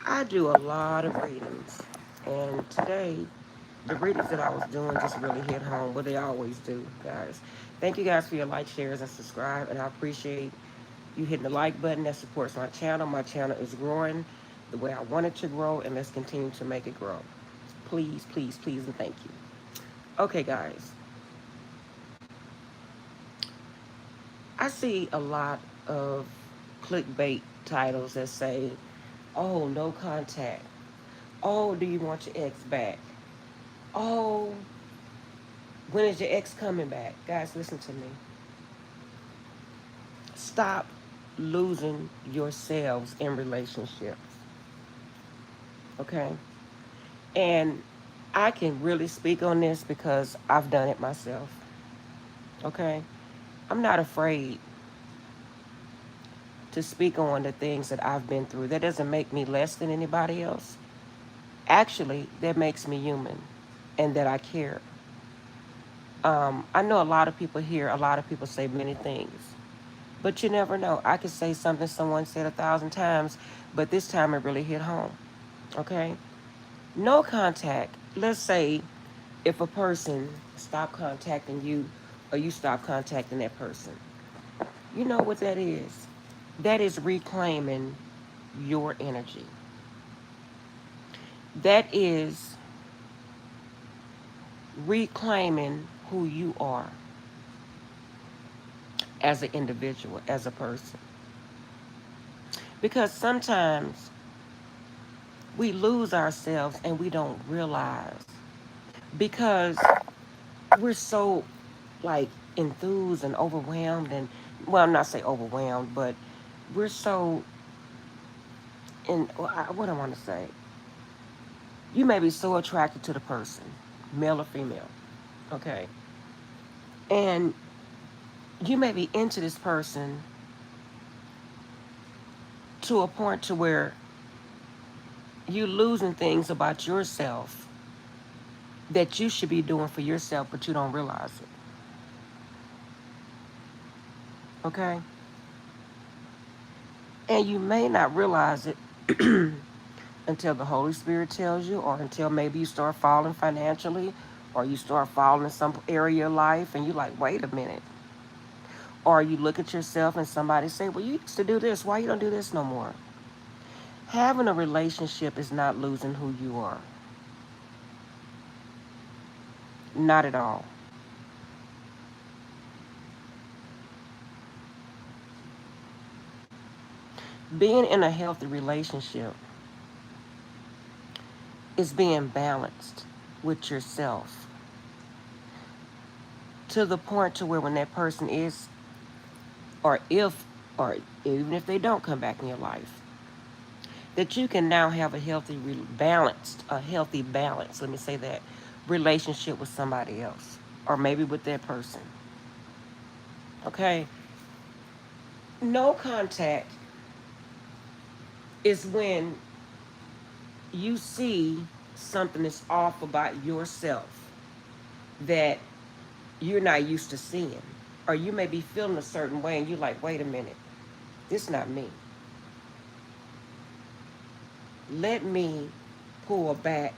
I do a lot of readings, and today the readings that I was doing just really hit home, but they always do, guys. Thank you guys for your like, shares, and subscribe, and I appreciate you hitting the like button. That supports my channel. My channel is growing the way I want it to grow, and let's continue to make it grow. Please, please, please, and thank you. Okay, guys, I see a lot of clickbait titles that say, "Oh, no contact. Oh, do you want your ex back? Oh, when is your ex coming back?" Guys, listen to me. Stop losing yourselves in relationships, okay? And I can really speak on this because I've done it myself, okay? I'm not afraid to speak on the things that I've been through. That doesn't make me less than anybody else. Actually, that makes me human and that I care. I know a lot of people hear a lot of people say many things, but you never know. I could say something someone said 1,000 times, but this time it really hit home. Okay? No contact. Let's say if a person stop contacting you or you stop contacting that person. You know what that is? That is reclaiming your energy. That is reclaiming who you are as an individual, as a person. Because sometimes we lose ourselves and we don't realize because we're so like enthused and overwhelmed and well, I'm not say overwhelmed, but we're so in what I want to say. You may be so attracted to the person, male or female, okay, and you may be into this person to a point to where you losing things about yourself that you should be doing for yourself, but you don't realize it. Okay? And you may not realize it until the Holy Spirit tells you, or until maybe you start falling financially, or you start falling in some area of your life, and you're like, wait a minute. Or you look at yourself and somebody say, well, you used to do this. Why you don't do this no more? Having a relationship is not losing who you are. Not at all. Being in a healthy relationship is being balanced with yourself to the point to where when that person is, or if, or even if they don't come back in your life, that you can now have a healthy, balanced, a healthy balance, let me say that, relationship with somebody else, or maybe with that person. Okay? No contact is when you see something that's off about yourself that you're not used to seeing. Or you may be feeling a certain way and you're like, wait a minute, this is not me. Let me pull back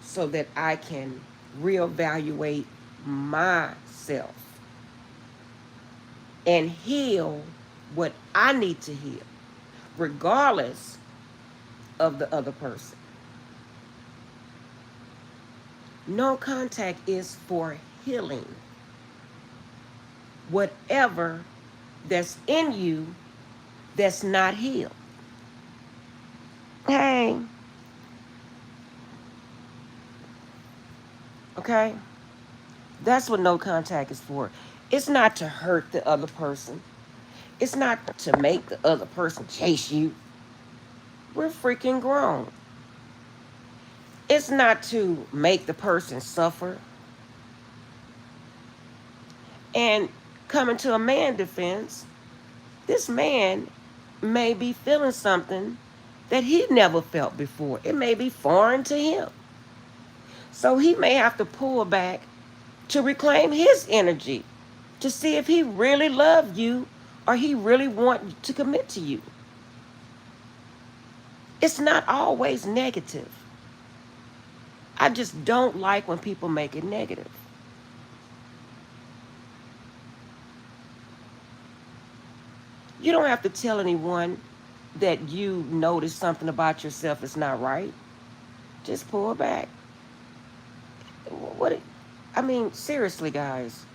so that I can reevaluate myself and heal what I need to heal, regardless of the other person. No contact is for healing. Whatever that's in you that's not healed. Hey. Okay? That's what no contact is for. It's not to hurt the other person. It's not to make the other person chase you. We're freaking grown. It's not to make the person suffer. And coming to a man's defense, this man may be feeling something that he never felt before. It may be foreign to him. So he may have to pull back to reclaim his energy to see if he really loved you or he really want to commit to you. It's not always negative. I just don't like when people make it negative. You don't have to tell anyone that you notice something about yourself is not right. Just pull back. What? I mean, seriously, guys.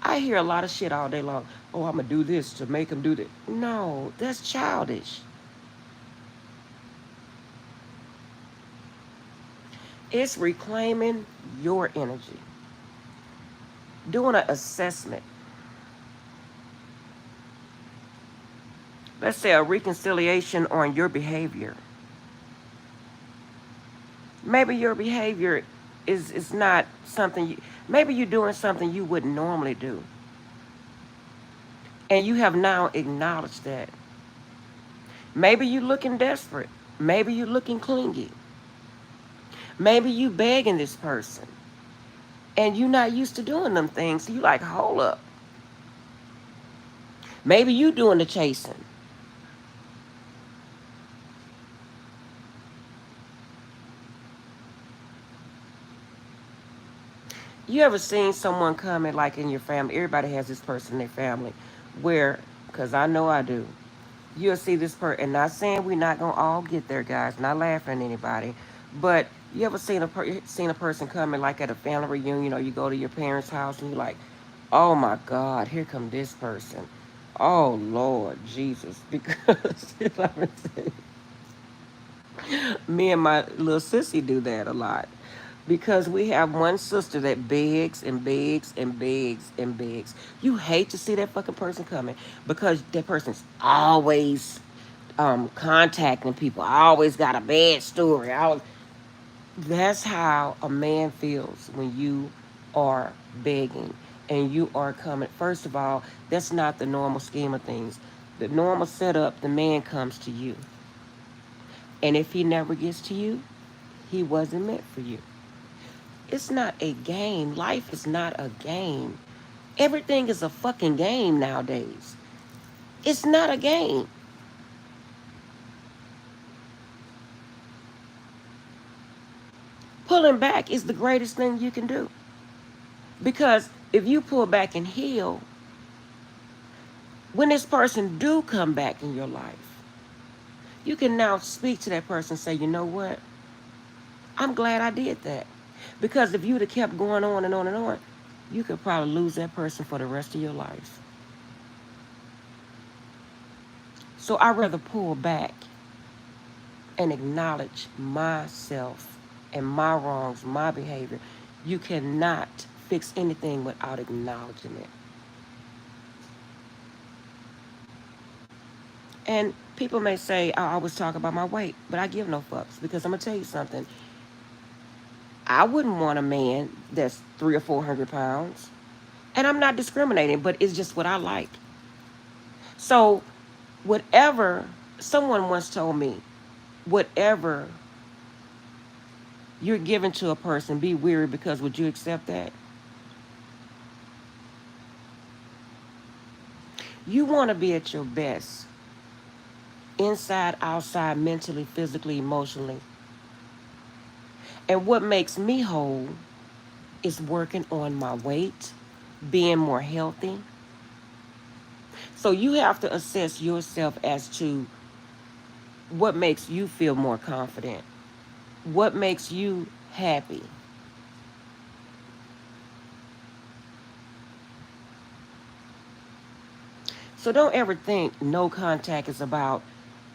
I hear a lot of shit all day long. Oh, I'm gonna do this to make him do that. No, that's childish. It's reclaiming your energy, doing an assessment. Let's say a reconciliation on your behavior. Maybe your behavior is not something maybe you're doing something you wouldn't normally do. And you have now acknowledged that. Maybe you're looking desperate. Maybe you're looking clingy. Maybe you begging this person. And you're not used to doing them things. So you like, hold up. Maybe you doing the chasing. You ever seen someone come in, like in your family? Everybody has this person in their family where, because I know I do, you'll see this person, and not saying we're not going to all get there, guys, not laughing at anybody, but you ever seen a person come in, like at a family reunion, or you go to your parents' house and you're like, oh my God, here come this person. Oh Lord Jesus, because you know what I'm saying? Me and my little sissy do that a lot. Because we have one sister that begs and begs and begs and begs. You hate to see that fucking person coming because that person's always contacting people. Always got a bad story. That's how a man feels when you are begging and you are coming. First of all, that's not the normal scheme of things. The normal setup, the man comes to you. And if he never gets to you, he wasn't meant for you. It's not a game. Life is not a game. Everything is a fucking game nowadays. It's not a game. Pulling back is the greatest thing you can do. Because if you pull back and heal, when this person do come back in your life, you can now speak to that person and say, you know what? I'm glad I did that. Because if you'd have kept going on and on and on, you could probably lose that person for the rest of your life. So I'd rather pull back and acknowledge myself and my wrongs, my behavior. You cannot fix anything without acknowledging it. And people may say, I always talk about my weight, but I give no fucks because I'm going to tell you something. I wouldn't want a man that's 300 or 400 pounds. And I'm not discriminating, but it's just what I like. So whatever, someone once told me, whatever you're giving to a person, be weary because would you accept that? You want to be at your best, inside, outside, mentally, physically, emotionally. And what makes me whole is working on my weight, being more healthy. So you have to assess yourself as to what makes you feel more confident, what makes you happy. So don't ever think no contact is about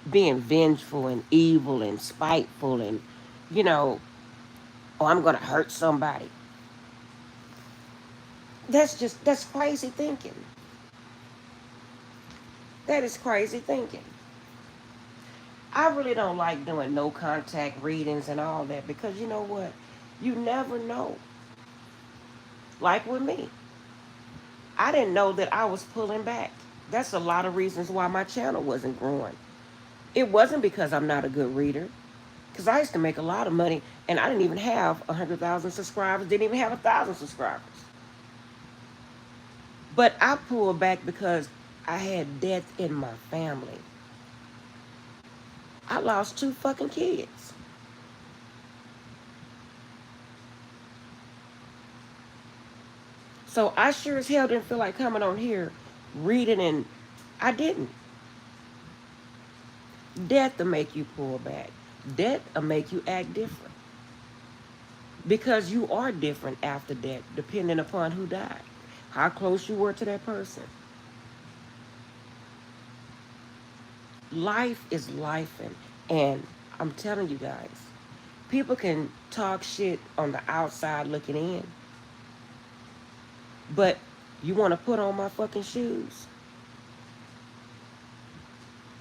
being vengeful and evil and spiteful and, you know, oh, I'm going to hurt somebody. That's crazy thinking. That is crazy thinking. I really don't like doing no contact readings and all that because you know what? You never know. Like with me, I didn't know that I was pulling back. That's a lot of reasons why my channel wasn't growing. It wasn't because I'm not a good reader, because I used to make a lot of money and I didn't even have 100,000 subscribers, didn't even have 1,000 subscribers. But I pulled back because I had death in my family. I lost 2 fucking kids. So I sure as hell didn't feel like coming on here reading, and I didn't. Death will make you pull back. Death will make you act different. Because you are different after death, depending upon who died, how close you were to that person. Life is life, and I'm telling you guys, people can talk shit on the outside looking in, but you want to put on my fucking shoes?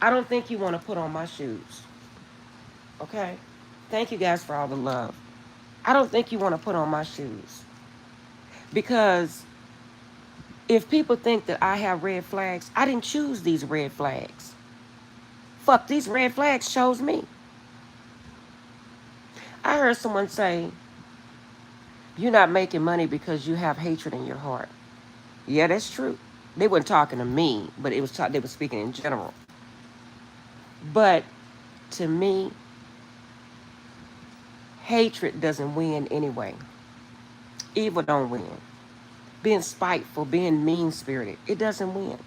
I don't think you want to put on my shoes. Okay? Thank you guys for all the love. I don't think you want to put on my shoes. Because if people think that I have red flags, I didn't choose these red flags. Fuck, these red flags chose me. I heard someone say, you're not making money because you have hatred in your heart. Yeah, that's true. They weren't talking to me, but it was they were speaking in general. But to me, hatred doesn't win anyway. Evil don't win. Being spiteful, being mean-spirited, it doesn't win.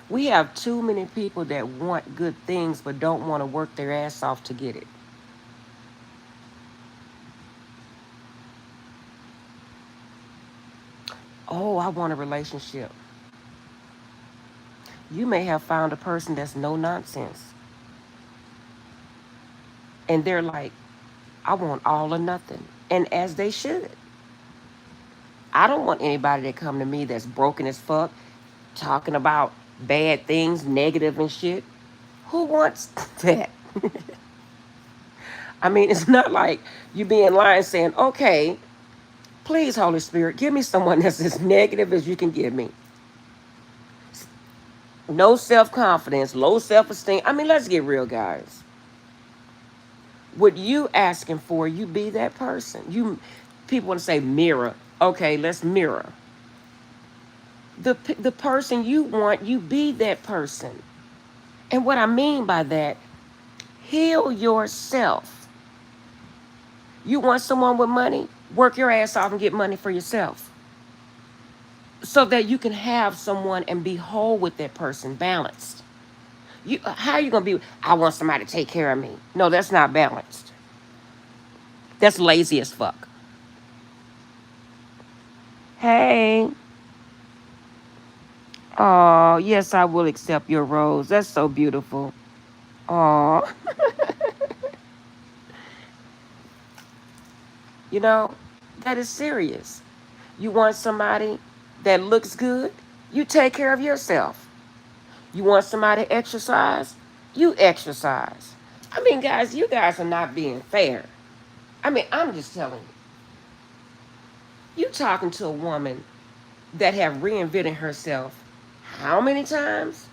We have too many people that want good things but don't want to work their ass off to get it. Oh, I want a relationship. You may have found a person that's no nonsense. And they're like, I want all or nothing. And as they should. I don't want anybody that come to me that's broken as fuck, talking about bad things, negative and shit. Who wants that? I mean, it's not like you be in line saying, okay, please, Holy Spirit, give me someone that's as negative as you can give me. No self-confidence, low self-esteem. I mean, let's get real, guys. What you asking for, you be that person. People want to say mirror. Okay, let's mirror. The person you want, you be that person. And what I mean by that, heal yourself. You want someone with money? Work your ass off and get money for yourself. So that you can have someone and be whole with that person, balanced. How are you going to be, I want somebody to take care of me? No, that's not balanced. That's lazy as fuck. Hey. Oh, yes, I will accept your rose. That's so beautiful. Oh. You know, that is serious. You want somebody that looks good? You take care of yourself. You want somebody to exercise? You exercise. I mean, guys, you guys are not being fair. I mean, I'm just telling you. You talking to a woman that have reinvented herself how many times?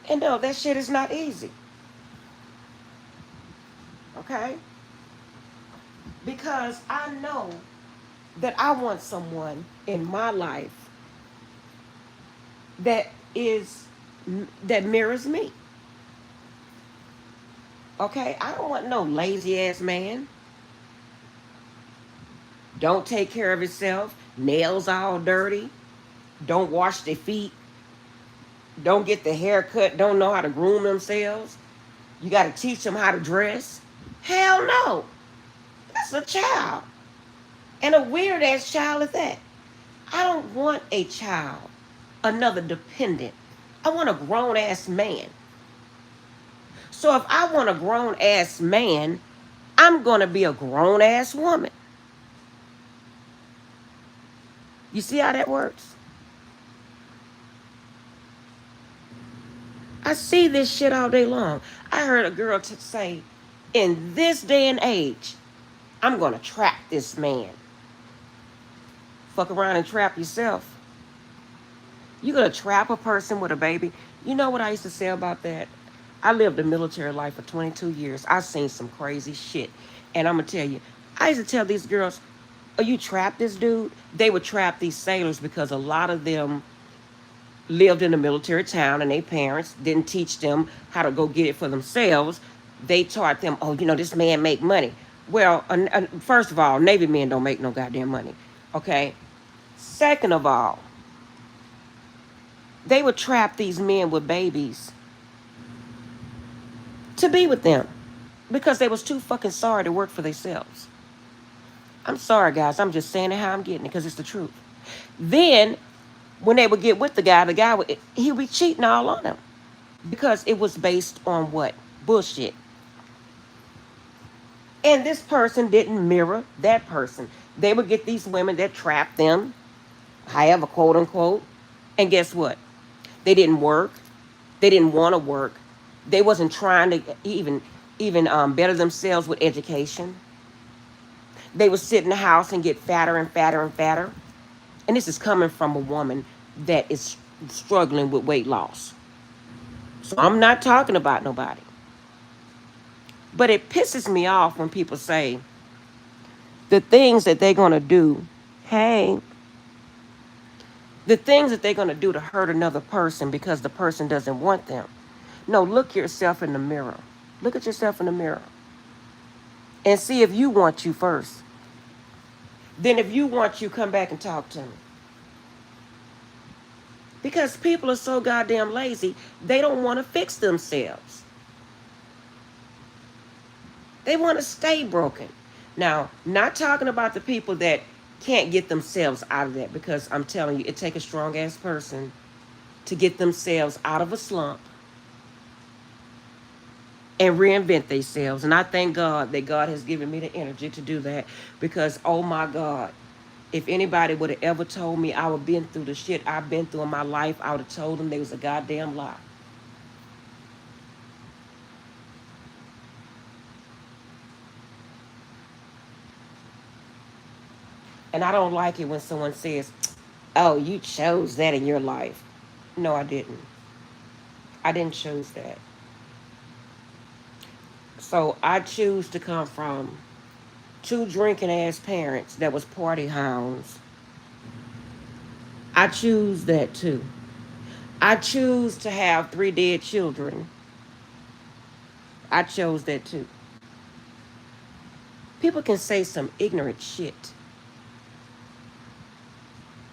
And no, that shit is not easy. Okay? Because I know that I want someone in my life that mirrors me. Okay? I don't want no lazy ass man. Don't take care of himself. Nails all dirty. Don't wash their feet. Don't get the haircut. Don't know how to groom themselves. You got to teach them how to dress. Hell no. That's a child. And a weird ass child at that. I don't want a child. Another dependent. I want a grown ass man. So if I want a grown ass man, I'm going to be a grown ass woman. You see how that works? I see this shit all day long. I heard a girl say, in this day and age, I'm going to trap this man. Fuck around and trap yourself. You're going to trap a person with a baby. You know what I used to say about that? I lived a military life for 22 years. I've seen some crazy shit. And I'm going to tell you, I used to tell these girls, oh, you trap this dude? They would trap these sailors because a lot of them lived in a military town and their parents didn't teach them how to go get it for themselves. They taught them, oh, this man make money. Well, first of all, Navy men don't make no goddamn money. Okay. Second of all, they would trap these men with babies to be with them because they was too fucking sorry to work for themselves. I'm sorry, guys. I'm just saying it how I'm getting it because it's the truth. Then, when they would get with the guy would he would be cheating all on them because it was based on what? Bullshit. And this person didn't mirror that person. They would get these women that trapped them, however, quote unquote. And guess what? They didn't work. They didn't want to work. They wasn't trying to even better themselves with education. They would sit in the house and get fatter and fatter and fatter. And this is coming from a woman that is struggling with weight loss. So I'm not talking about nobody. But it pisses me off when people say the things that they're going to do, hey, the things that they're going to do to hurt another person because the person doesn't want them. No, look yourself in the mirror. Look at yourself in the mirror. And see if you want you first. Then if you want you, come back and talk to me. Because people are so goddamn lazy, they don't want to fix themselves. They want to stay broken. Now, not talking about the people that can't get themselves out of that, because I'm telling you, it takes a strong-ass person to get themselves out of a slump and reinvent themselves. And I thank God that God has given me the energy to do that because, oh my God, if anybody would have ever told me I would have been through the shit I've been through in my life, I would have told them they was a goddamn lie. And I don't like it when someone says, oh, you chose that in your life. No, I didn't. I didn't choose that. So I choose to come from two drinking ass parents that was party hounds. I choose that too. I choose to have 3 dead children. I chose that too. People can say some ignorant shit.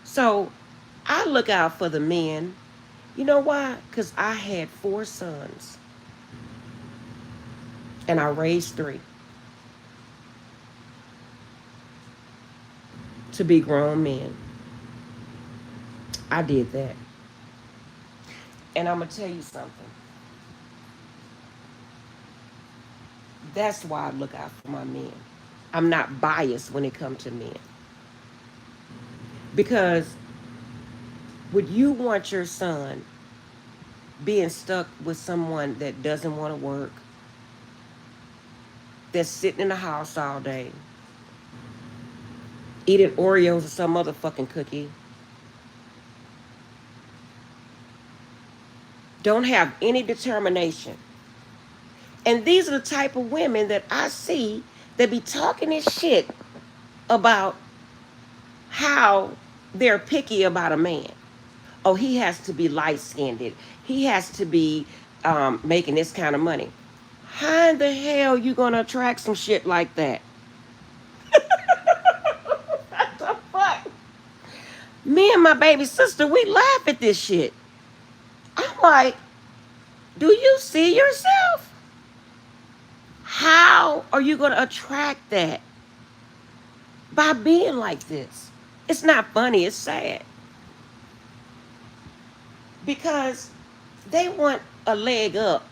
So I look out for the men. You know why? Because I had 4 sons. And I raised 3 to be grown men. I did that. And I'm going to tell you something. That's why I look out for my men. I'm not biased when it comes to men. Because would you want your son being stuck with someone that doesn't want to work, that's sitting in the house all day, eating Oreos or some other fucking cookie, don't have any determination? And these are the type of women that I see that be talking this shit about how they're picky about a man. Oh, he has to be light-skinned. He has to be making this kind of money. How in the hell you gonna attract some shit like that? What the fuck? Me and my baby sister, we laugh at this shit. I'm like, do you see yourself? How are you gonna attract that? By being like this. It's not funny, it's sad. Because they want a leg up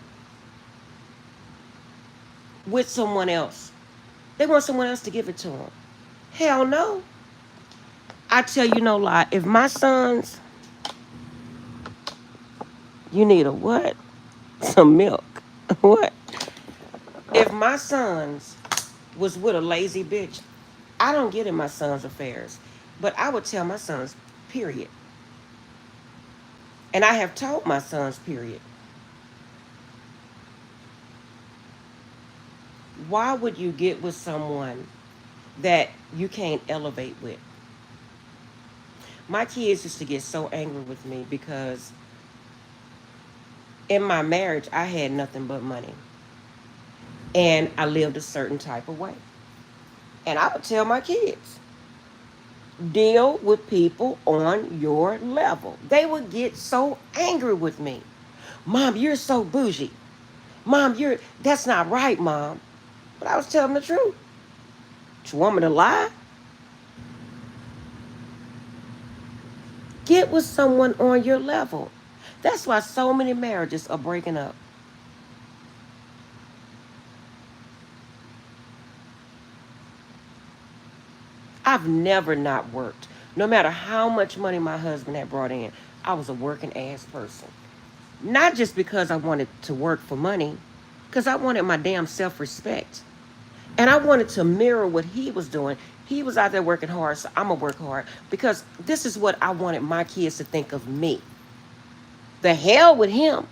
with someone else. They want someone else to give it to them. Hell no. I tell you no lie. If my sons, you need a what? Some milk. What? If my sons was with a lazy bitch, I don't get in my sons' affairs. But I would tell my sons, period. And I have told my sons, period. Why would you get with someone that you can't elevate with? My kids used to get so angry with me because In my marriage, I had nothing but money. And I lived a certain type of way. And I would tell my kids, deal with people on your level. They would get so angry with me. Mom, you're so bougie. Mom, that's not right, Mom. But I was telling the truth. You want me to lie? Get with someone on your level. That's why so many marriages are breaking up. I've never not worked. No matter how much money my husband had brought in, I was a working ass person. Not just because I wanted to work for money, because I wanted my damn self respect. And I wanted to mirror what he was doing. He was out there working hard, so I'm going to work hard because this is what I wanted my kids to think of me. The hell with him.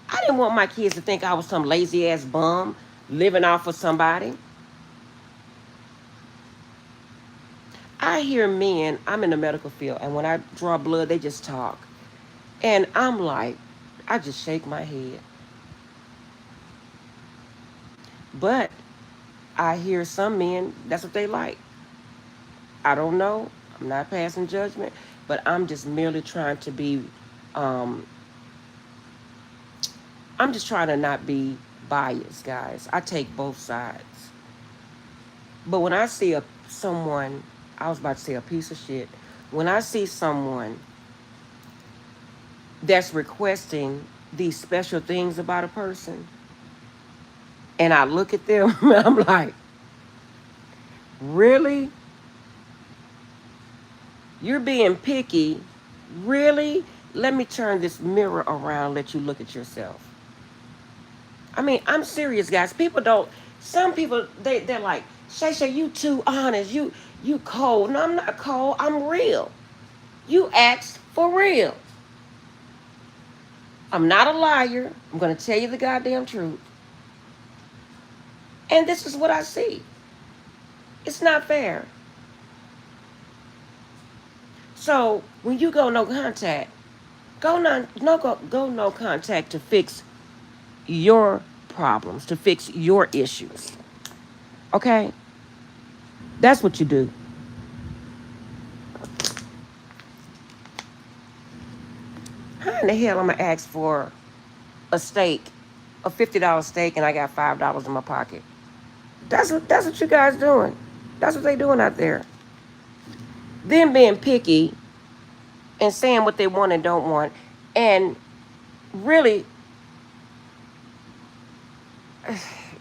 I didn't want my kids to think I was some lazy ass bum living off of somebody. I hear men, I'm in the medical field, and when I draw blood, they just talk. And I'm like, I just shake my head. But I hear some men, that's what they like. I don't know. I'm not passing judgment, but I'm just merely trying to be, um, I'm just trying to not be biased, guys. I take both sides. But when I see someone, I was about to say a piece of shit. When I see someone that's requesting these special things about a person, and I look at them, I'm like, really? You're being picky? Really? Let me turn this mirror around, let you look at yourself. I mean, I'm serious, guys. People don't, some people, they're like, Shay Shay, you too honest. You cold. No, I'm not cold. I'm real. You asked for real. I'm not a liar. I'm going to tell you the goddamn truth. And this is what I see. It's not fair. So when you go no contact, go no contact to fix your problems, to fix your issues. Okay? That's what you do. How in the hell am I ask for a steak, a $50 steak, and I got $5 in my pocket? That's what you guys doing. That's what they doing out there. Them being picky and saying what they want and don't want, and really,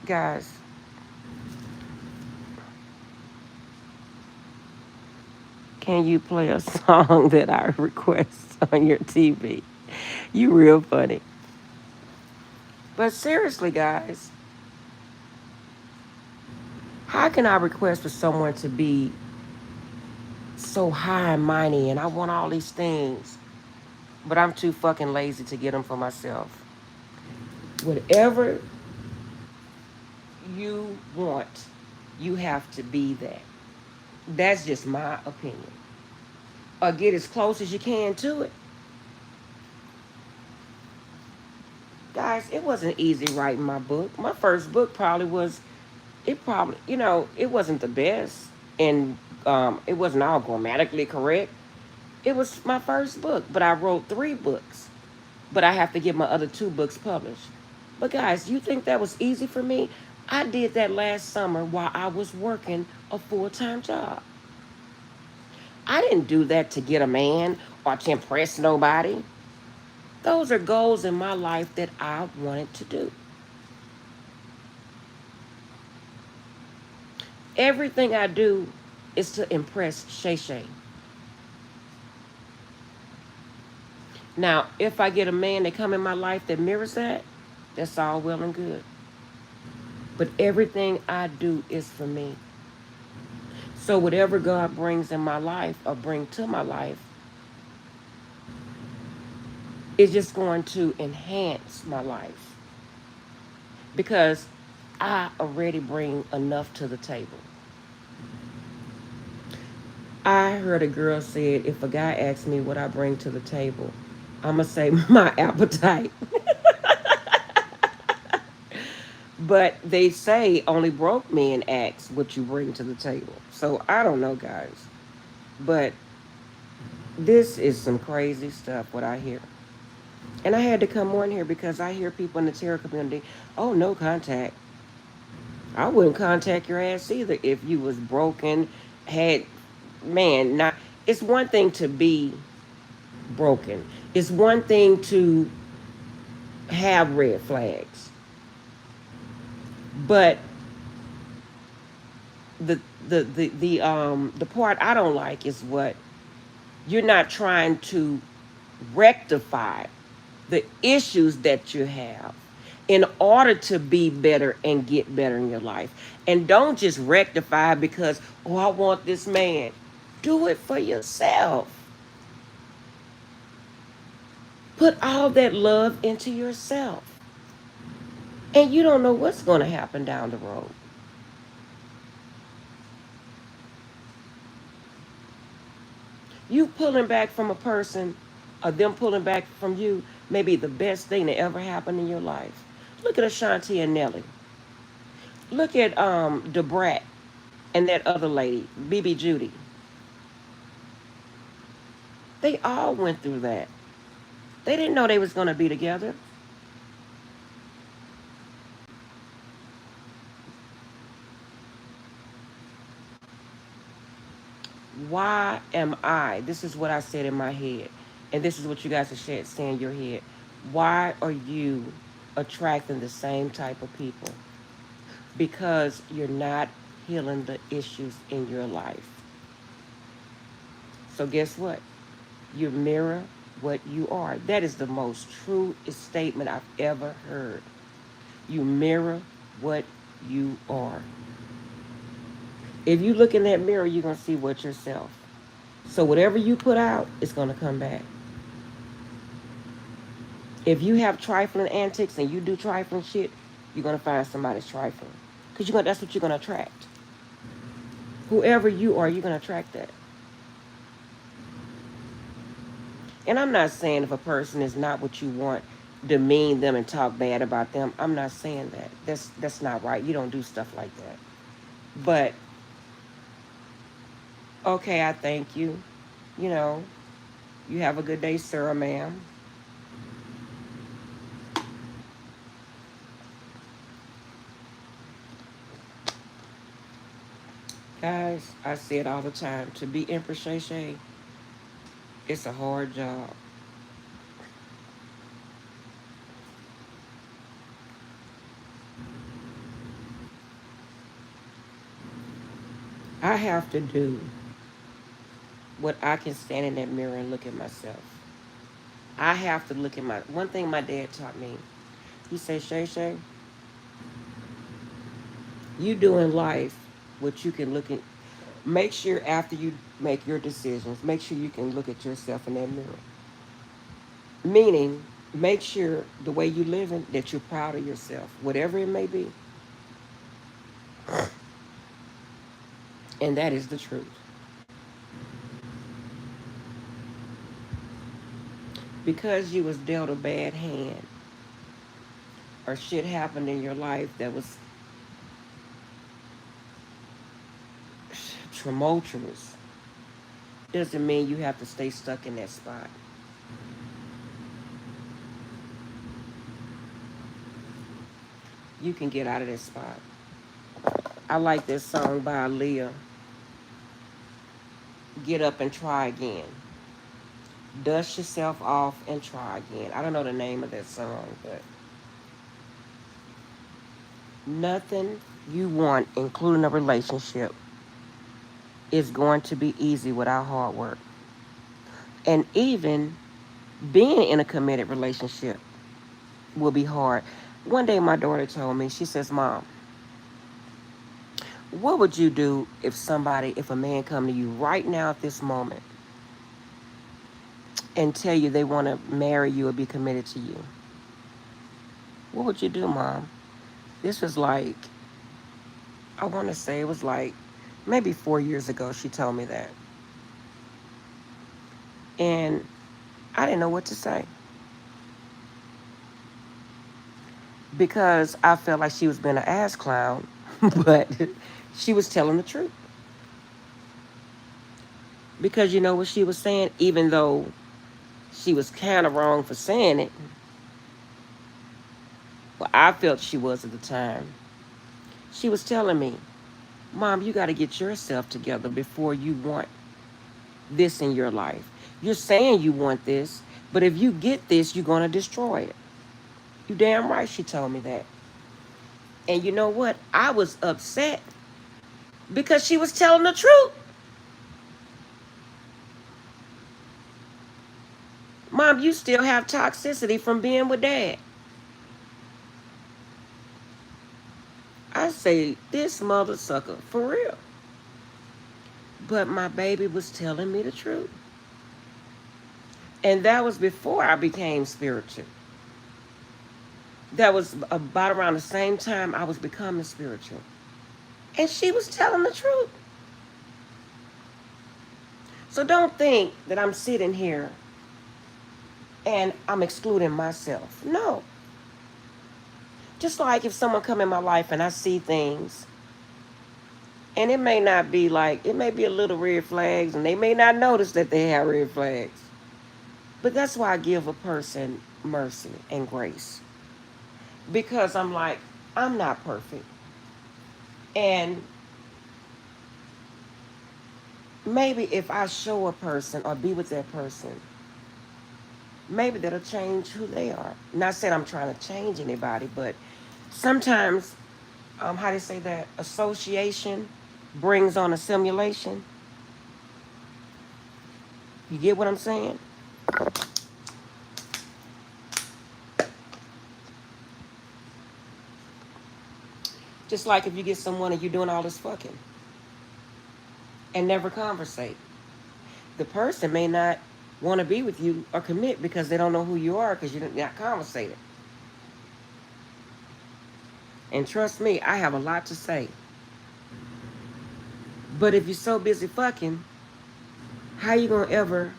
guys, can you play a song that I request on your TV? You real funny. But seriously, guys, how can I request for someone to be so high and mighty and I want all these things, but I'm too fucking lazy to get them for myself? Whatever you want, you have to be that. That's just my opinion. Or get as close as you can to it. Guys, it wasn't easy writing my book. My first book it wasn't the best. And it wasn't all grammatically correct. It was my first book, but I wrote 3 books. But I have to get my other 2 books published. But guys, you think that was easy for me? I did that last summer while I was working a full-time job. I didn't do that to get a man or to impress nobody. Those are goals in my life that I wanted to do. Everything I do is to impress Shay Shay. Now, if I get a man that come in my life that mirrors that, that's all well and good. But everything I do is for me. So whatever God brings in my life or bring to my life is just going to enhance my life. Because I already bring enough to the table. I heard a girl said, if a guy asks me what I bring to the table, I'm going to say my appetite. But they say only broke men ask what you bring to the table. So I don't know, guys. But this is some crazy stuff, what I hear. And I had to come on here because I hear people in the tarot community, oh, no contact. I wouldn't contact your ass either if you was broken, had, man, not. It's one thing to be broken. It's one thing to have red flags. But the part I don't like is what you're not trying to rectify the issues that you have in order to be better and get better in your life. And don't just rectify because, oh, I want this man. Do it for yourself. Put all that love into yourself. And you don't know what's going to happen down the road. You pulling back from a person or them pulling back from you may be the best thing that ever happened in your life. Look at Ashanti and Nelly. Look at Debrat and that other lady, BB Judy. They all went through that. They didn't know they was going to be together. Why am I? This is what I said in my head. And this is what you guys are saying in your head. Why are you attracting the same type of people? Because you're not healing the issues in your life. So guess what? You mirror what you are. That is the most true statement I've ever heard. You mirror what you are. If you look in that mirror, you're going to see what yourself. So whatever you put out, it's going to come back. If you have trifling antics and you do trifling shit, you're going to find somebody's trifling. Because that's what you're going to attract. Whoever you are, you're going to attract that. And I'm not saying if a person is not what you want, demean them and talk bad about them. I'm not saying that. That's not right. You don't do stuff like that. But, okay, I thank you. You know, you have a good day, sir or ma'am. Guys, I say it all the time. To be Empress Shay Shay, it's a hard job. I have to do what I can stand in that mirror and look at myself. I have to look at one thing my dad taught me. He said, Shay Shay, you do in life what you can look at. Make sure after you make your decisions, make sure you can look at yourself in that mirror. Meaning, make sure the way you live in that you're proud of yourself, whatever it may be. And that is the truth. Because you was dealt a bad hand or shit happened in your life that was tumultuous, doesn't mean you have to stay stuck in that spot. You can get out of that spot. I like this song by Aaliyah, Get Up and Try Again. Dust yourself off and try again. I don't know the name of that song, but nothing you want, including a relationship, is going to be easy without hard work. And even being in a committed relationship will be hard. One day my daughter told me, she says, Mom, what would you do if a man come to you right now at this moment and tell you they want to marry you or be committed to you? What would you do, Mom? This was like, I want to say it was like maybe 4 years ago she told me that. And I didn't know what to say. because I felt like she was being an ass clown, but she was telling the truth. Because you know what she was saying, even though she was kind of wrong for saying it, well, I felt she was at the time. She was telling me, Mom, you got to get yourself together before you want this in your life. You're saying you want this, but if you get this, you're going to destroy it. You damn right she told me that. And you know what? I was upset because she was telling the truth. Mom, you still have toxicity from being with Dad. I say, this mother sucker, for real. But my baby was telling me the truth. And that was before I became spiritual. That was about around the same time I was becoming spiritual. And she was telling the truth. So don't think that I'm sitting here and I'm excluding myself. No. Just like if someone come in my life and I see things, and it may not be like, it may be a little red flags, and they may not notice that they have red flags. But that's why I give a person mercy and grace. Because I'm like, I'm not perfect. And maybe if I show a person or be with that person, maybe that'll change who they are. Not saying I'm trying to change anybody, but sometimes, how do you say that? Association brings on a simulation. You get what I'm saying? Just like if you get someone and you're doing all this fucking and never conversate. The person may not want to be with you or commit because they don't know who you are because you're not conversating. And trust me, I have a lot to say. But if you're so busy fucking, how you gonna ever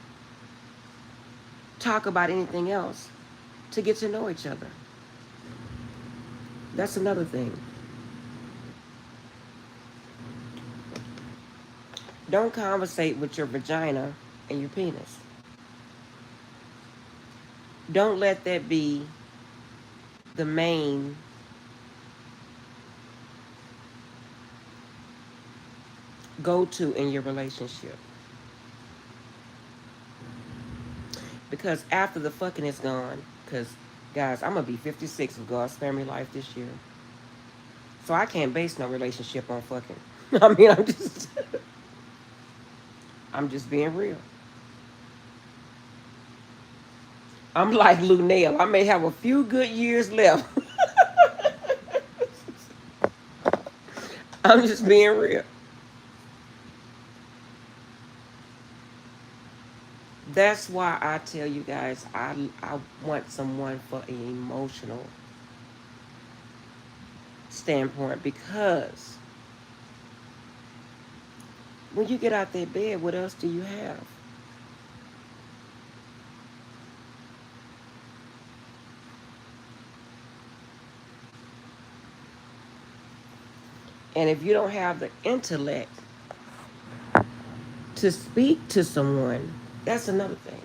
talk about anything else to get to know each other? That's another thing. Don't conversate with your vagina and your penis. Don't let that be the main go-to in your relationship. Because after the fucking is gone, because guys, I'm gonna be 56 if God spare me life this year. So I can't base no relationship on fucking. I mean, I'm just being real. I'm like Lou Nail. I may have a few good years left. I'm just being real. That's why I tell you guys, I want someone for an emotional standpoint, because when you get out that bed, what else do you have? And if you don't have the intellect to speak to someone, that's another thing.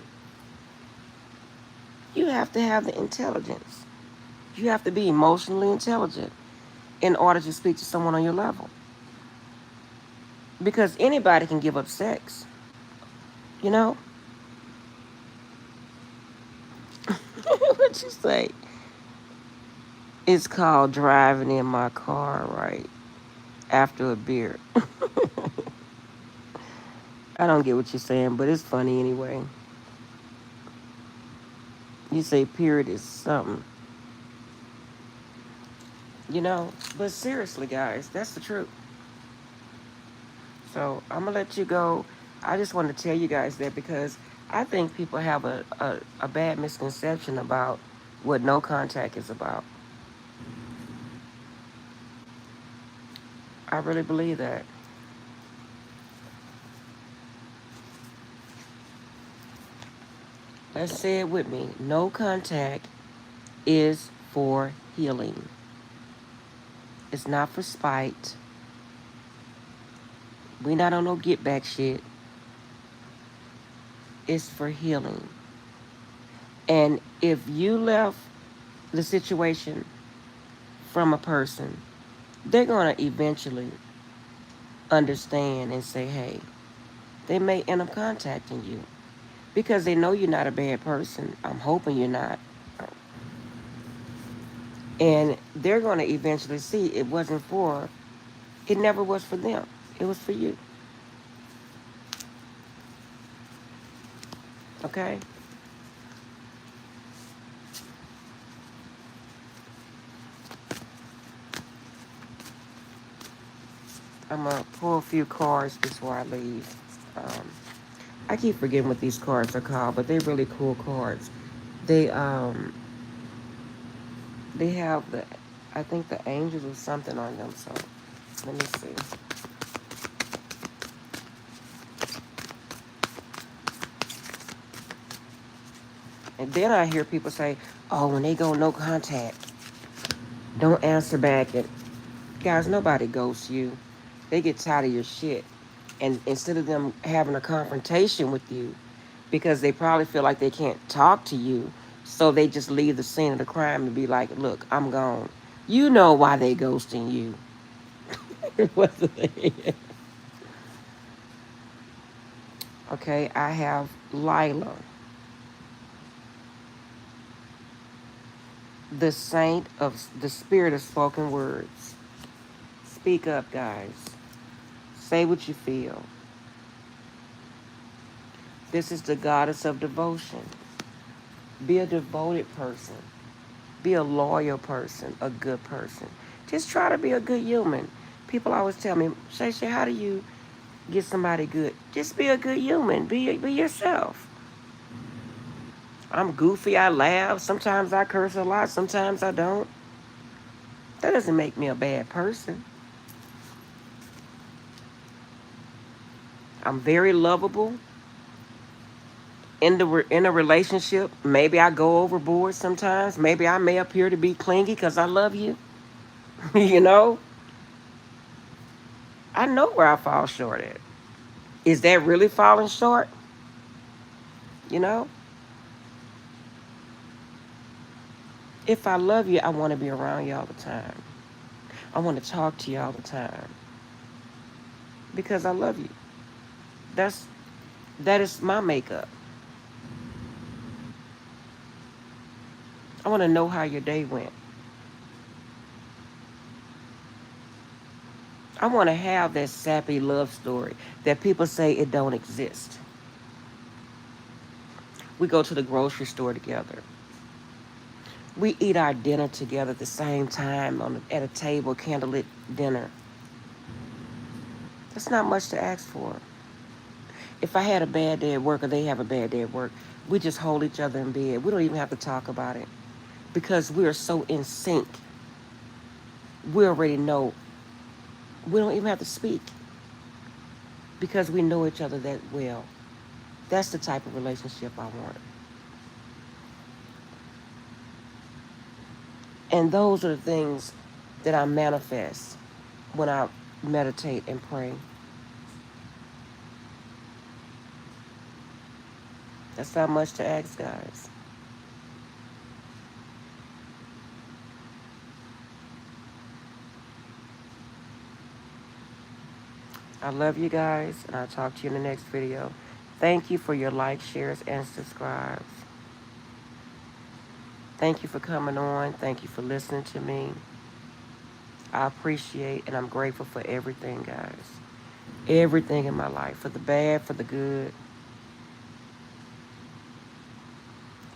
You have to have the intelligence. You have to be emotionally intelligent in order to speak to someone on your level. Because anybody can give up sex, you know? What you say? It's called driving in my car, right? After a beer. I don't get what you're saying, but it's funny anyway. You say period is something. You know, but seriously, guys, that's the truth. So I'm going to let you go. I just want to tell you guys that because I think people have a bad misconception about what no contact is about. I really believe that. Let's say it with me. No contact is for healing. It's not for spite. We not on no get back shit. It's for healing. And if you left the situation from a person, they're going to eventually understand and say, hey, they may end up contacting you because they know you're not a bad person. I'm hoping you're not. And they're going to eventually see it never was for them. It was for you. Okay? I'm going to pull a few cards before I leave. I keep forgetting what these cards are called, but they're really cool cards. They they have I think the angels or something on them. So let me see. And then I hear people say, "Oh, when they go no contact, don't answer back." And guys, nobody ghosts you. They get tired of your shit, and instead of them having a confrontation with you, because they probably feel like they can't talk to you, so they just leave the scene of the crime and be like, "Look, I'm gone." You know why they ghosting you. Okay, I have Lila, the saint of the spirit of spoken words. Speak up, guys. Say what you feel. This is the goddess of devotion. Be a devoted person. Be a loyal person, a good person. Just try to be a good human. People always tell me, Shay, how do you get somebody good? Just be a good human. Be yourself. I'm goofy. I laugh. Sometimes I curse a lot. Sometimes I don't. That doesn't make me a bad person. I'm very lovable. In a relationship, maybe I go overboard sometimes. Maybe I may appear to be clingy because I love you. You know, I know where I fall short at. Is that really falling short? You know, if I love you, I want to be around you all the time. I want to talk to you all the time because I love you. That's that is my makeup. I want to know how your day went. I want to have that sappy love story that people say it don't exist. We go to the grocery store together. We eat our dinner together at the same time at a table, candlelit dinner. That's not much to ask for. If I had a bad day at work or they have a bad day at work, we just hold each other in bed. We don't even have to talk about it because we are so in sync. We already know. We don't even have to speak because we know each other that well. That's the type of relationship I want. And those are the things that I manifest when I meditate and pray. That's not much to ask, guys. I love you guys, and I'll talk to you in the next video. Thank you for your likes, shares, and subscribes. Thank you for coming on. Thank you for listening to me. I appreciate and I'm grateful for everything, guys. Everything in my life, for the bad, for the good,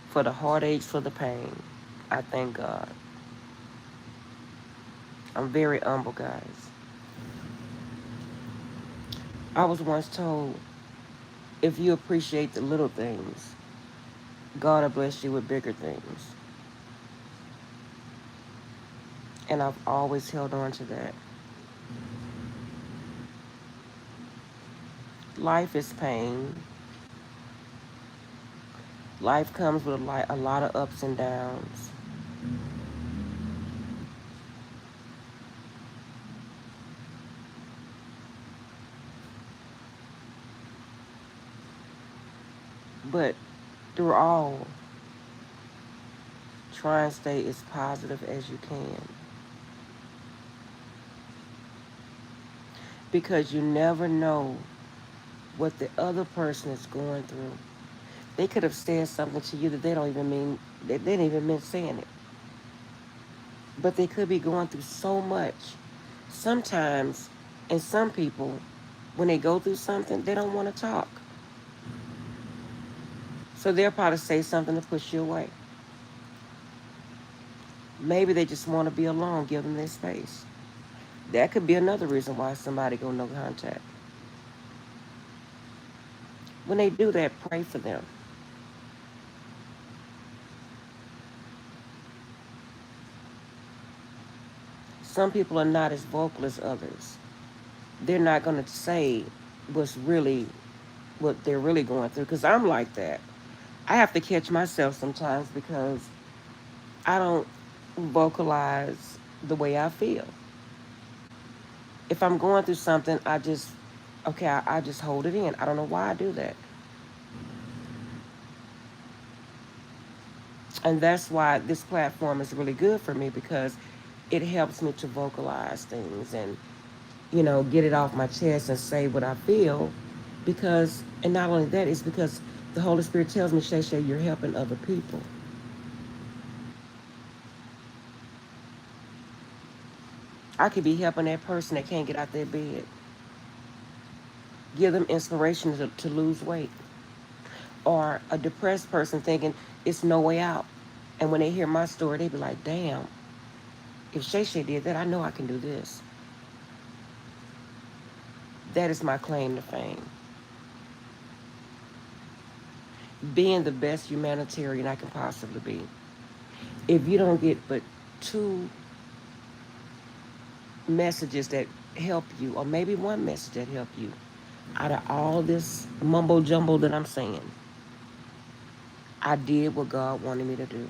for the heartaches, for the pain. I thank God. I'm very humble, guys. I was once told, if you appreciate the little things, God will bless you with bigger things. And I've always held on to that. Life is pain. Life comes with a lot of ups and downs. But through all, try and stay as positive as you can. Because you never know what the other person is going through. They could have said something to you that they don't even mean, they didn't even mean saying it. But they could be going through so much. Sometimes, and some people, when they go through something, they don't want to talk. So they'll probably say something to push you away. Maybe they just want to be alone, give them their space. That could be another reason why somebody go no contact. When they do that, pray for them. Some people are not as vocal as others. They're not going to say what's really what they're really going through because I'm like that. I have to catch myself sometimes because I don't vocalize the way I feel. If I'm going through something, okay, I just hold it in. I don't know why I do that. And that's why this platform is really good for me because it helps me to vocalize things and, get it off my chest and say what I feel. Because, and not only that, it's because the Holy Spirit tells me, Shay Shay, you're helping other people. I could be helping that person that can't get out their bed. Give them inspiration to lose weight. Or a depressed person thinking it's no way out. And when they hear my story, they be like, damn, if Shay Shay did that, I know I can do this. That is my claim to fame. Being the best humanitarian I can possibly be. If you don't get but 2 messages that help you, or maybe 1 message that help you, out of all this mumbo jumbo that I'm saying, I did what God wanted me to do.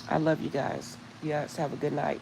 I love you guys. You guys have a good night.